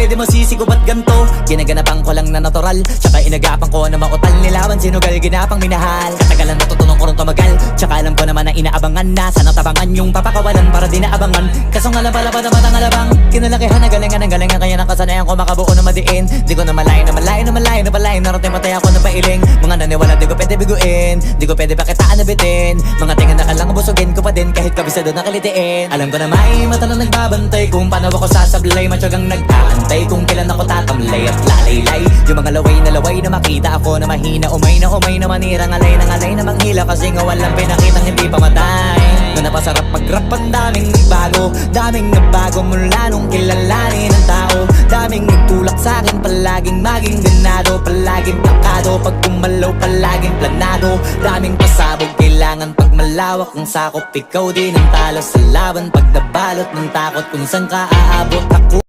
pwede mo sisigo ba't ganto? Ginaganapan ko lang na natural, tsaka inagapan ko na mautal. Nilawan sinugal, ginapang minahal. Katagalan natutunan ko rin tumagal, tsaka alam ko naman na inaabangan na sana tabangan yung papakawalan para di naabangan. Kaso nga lang pala pa naman ang alabang kinalakihan na galingan kaya nakasanayan ko makabuo na madiin. Di ko na malayo na malayo na malayo na palayo. Narating matay ako na pailing. Mga naniwala di ko pwede biguin, di ko pwede pakitaan na bitin. Mga tingan na kalang busugin ko pa din kahit kabisado na kalitiin. Alam ko na may mata na nagbabantay kung paano ako sasablay. Matyagang nag-aantay kung kailan ako tatamlay at lalaylay. Yung mga laway na makita ako na mahina. Umay na manira, ngalay na manghila. Kasi nga walang pinakitang hindi pamatay. Na napasarap mag-rap ang daming nagbago mula nung kilalanin ang tao. Daming nagtulak sa'kin, palaging maging ganado. Palaging plakado, pag kumalaw palaging planado. Daming pasabog, kailangan pag malawak ang sakop. Ikaw din ang talo sa laban pag nabalot ng takot kung saan ka aabot. Ako